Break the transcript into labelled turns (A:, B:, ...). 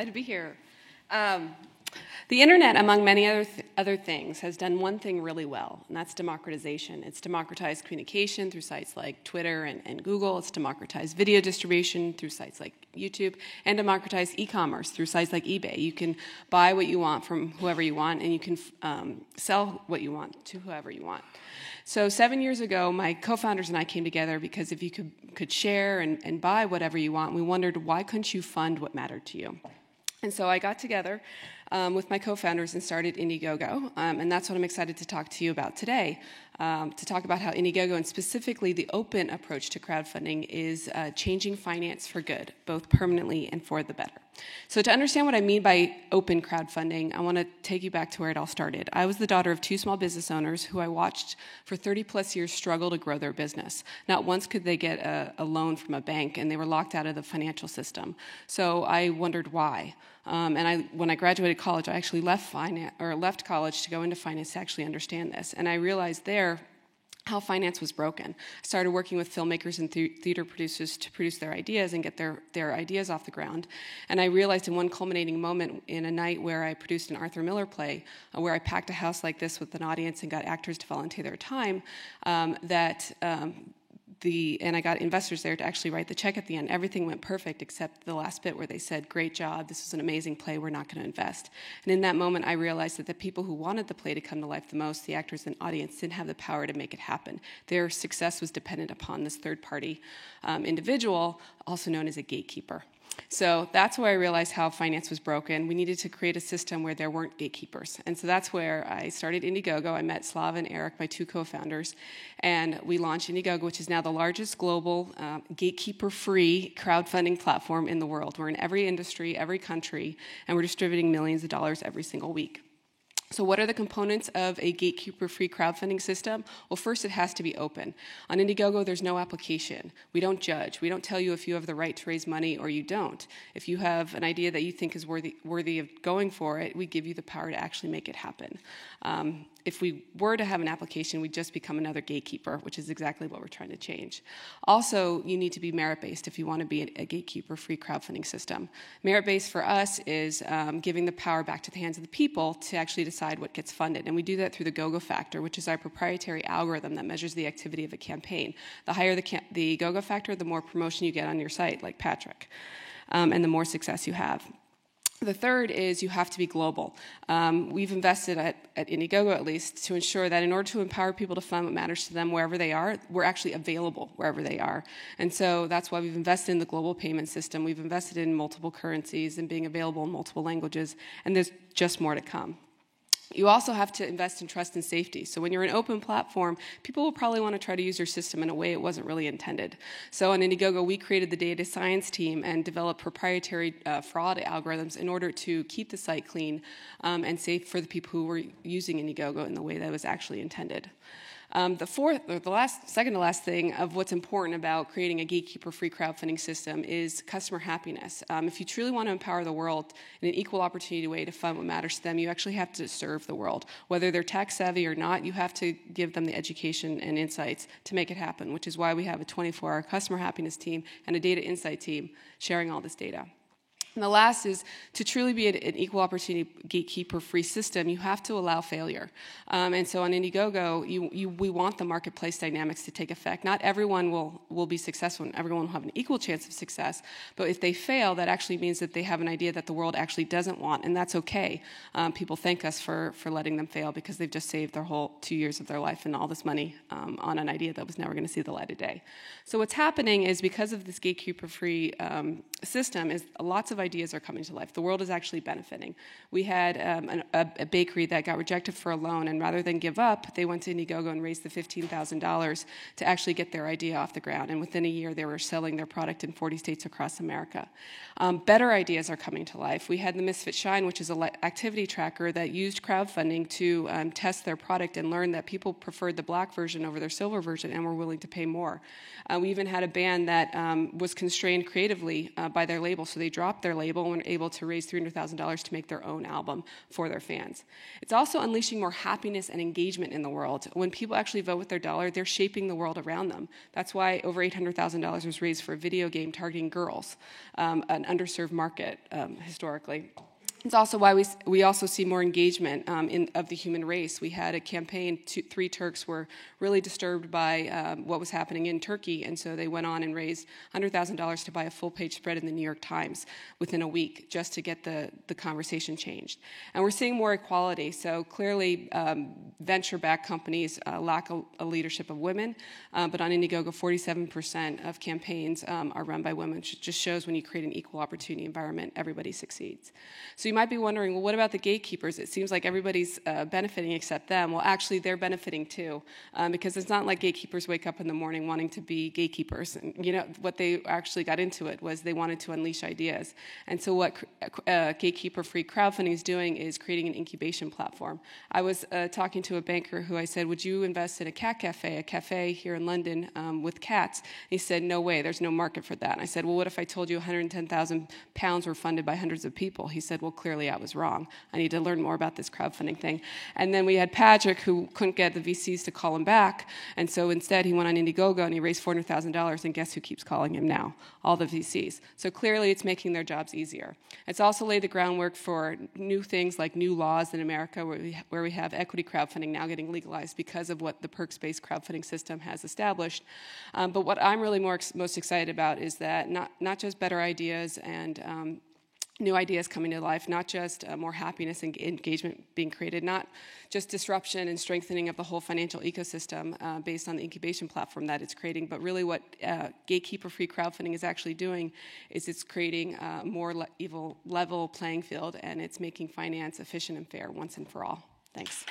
A: Glad to be here. The internet, among many other things, has done one thing really well, and that's democratization. It's democratized communication through sites like Twitter and Google. It's democratized video distribution through sites like YouTube, and democratized e-commerce through sites like eBay. You can buy what you want from whoever you want, and you can sell what you want to whoever you want. So 7 years ago, my co-founders and I came together because if you could share and buy whatever you want, we wondered, why couldn't you fund what mattered to you? And so I got together with my co-founders and started Indiegogo, and that's what I'm excited to talk to you about today, to talk about how Indiegogo, and specifically the open approach to crowdfunding, is changing finance for good, both permanently and for the better. So to understand what I mean by open crowdfunding, I want to take you back to where it all started. I was the daughter of two small business owners who I watched for 30-plus years struggle to grow their business. Not once could they get a loan from a bank, and they were locked out of the financial system. So I wondered why. When I graduated college, I actually left college to go into finance to actually understand this. And I realized there how finance was broken. I started working with filmmakers and theater producers to produce their ideas and get their ideas off the ground. And I realized in one culminating moment in a night where I produced an Arthur Miller play, where I packed a house like this with an audience and got actors to volunteer their time, and I got investors there to actually write the check at the end. Everything went perfect except the last bit where they said, "Great job, this is an amazing play, we're not going to invest." And in that moment, I realized that the people who wanted the play to come to life the most, the actors and audience, didn't have the power to make it happen. Their success was dependent upon this third-party individual, also known as a gatekeeper. So that's where I realized how finance was broken. We needed to create a system where there weren't gatekeepers. And so that's where I started Indiegogo. I met Slava and Eric, my two co-founders, and we launched Indiegogo, which is now the largest global gatekeeper-free crowdfunding platform in the world. We're in every industry, every country, and we're distributing millions of dollars every single week. So what are the components of a gatekeeper-free crowdfunding system? Well, first, it has to be open. On Indiegogo, there's no application. We don't judge. We don't tell you if you have the right to raise money or you don't. If you have an idea that you think is worthy of going for it, we give you the power to actually make it happen. If we were to have an application, we'd just become another gatekeeper, which is exactly what we're trying to change. Also, you need to be merit-based if you want to be a gatekeeper-free crowdfunding system. Merit-based for us is giving the power back to the hands of the people to actually decide what gets funded. And we do that through the GoGo Factor, which is our proprietary algorithm that measures the activity of a campaign. The higher the GoGo Factor, the more promotion you get on your site, like Patrick, and the more success you have. The third is you have to be global. We've invested at Indiegogo, at least, to ensure that in order to empower people to fund what matters to them wherever they are, we're actually available wherever they are. And so that's why we've invested in the global payment system. We've invested in multiple currencies and being available in multiple languages, and there's just more to come. You also have to invest in trust and safety. So when you're an open platform, people will probably want to try to use your system in a way it wasn't really intended. So on Indiegogo, we created the data science team and developed proprietary fraud algorithms in order to keep the site clean and safe for the people who were using Indiegogo in the way that was actually intended. Second to last thing of what's important about creating a gatekeeper-free crowdfunding system is customer happiness. If you truly want to empower the world in an equal opportunity way to fund what matters to them, you actually have to serve the world. Whether they're tech savvy or not, you have to give them the education and insights to make it happen, which is why we have a 24-hour customer happiness team and a data insight team sharing all this data. And the last is to truly be an equal opportunity gatekeeper-free system, you have to allow failure. And so on Indiegogo, we want the marketplace dynamics to take effect. Not everyone will be successful and everyone will have an equal chance of success. But if they fail, that actually means that they have an idea that the world actually doesn't want, and that's okay. People thank us for letting them fail because they've just saved their whole 2 years of their life and all this money on an idea that was never going to see the light of day. So what's happening is because of this gatekeeper-free system is lots of ideas are coming to life. The world is actually benefiting. We had a bakery that got rejected for a loan, and rather than give up, they went to Indiegogo and raised the $15,000 to actually get their idea off the ground. And within a year, they were selling their product in 40 states across America. Better ideas are coming to life. We had the Misfit Shine, which is an activity tracker that used crowdfunding to test their product and learned that people preferred the black version over their silver version and were willing to pay more. We even had a band that was constrained creatively by their label, so they dropped their label and were able to raise $300,000 to make their own album for their fans. It's also unleashing more happiness and engagement in the world. When people actually vote with their dollar, they're shaping the world around them. That's why over $800,000 was raised for a video game targeting girls, an underserved market historically. It's also why we also see more engagement of the human race. We had a campaign, three Turks were really disturbed by what was happening in Turkey, and so they went on and raised $100,000 to buy a full-page spread in the New York Times within a week just to get the conversation changed. And we're seeing more equality, so clearly venture-backed companies lack a leadership of women, but on Indiegogo, 47% of campaigns are run by women, which just shows when you create an equal opportunity environment, everybody succeeds. So you might be wondering, well, what about the gatekeepers? It seems like everybody's benefiting except them. Well, actually, they're benefiting too, because it's not like gatekeepers wake up in the morning wanting to be gatekeepers. And what they actually got into it was they wanted to unleash ideas. And so what gatekeeper-free crowdfunding is doing is creating an incubation platform. I was talking to a banker who I said, would you invest in a cat cafe, a cafe here in London with cats? And he said, no way, there's no market for that. And I said, well, what if I told you £110,000 were funded by hundreds of people? He said, well, clearly I was wrong. I need to learn more about this crowdfunding thing. And then we had Patrick, who couldn't get the VCs to call him back, and so instead he went on Indiegogo and he raised $400,000, and guess who keeps calling him now? All the VCs. So clearly it's making their jobs easier. It's also laid the groundwork for new things like new laws in America where we have equity crowdfunding now getting legalized because of what the perks-based crowdfunding system has established. But what I'm really most excited about is that not just better ideas and new ideas coming to life, not just more happiness and engagement being created, not just disruption and strengthening of the whole financial ecosystem based on the incubation platform that it's creating, but really what gatekeeper-free crowdfunding is actually doing is it's creating a more level playing field, and it's making finance efficient and fair once and for all. Thanks.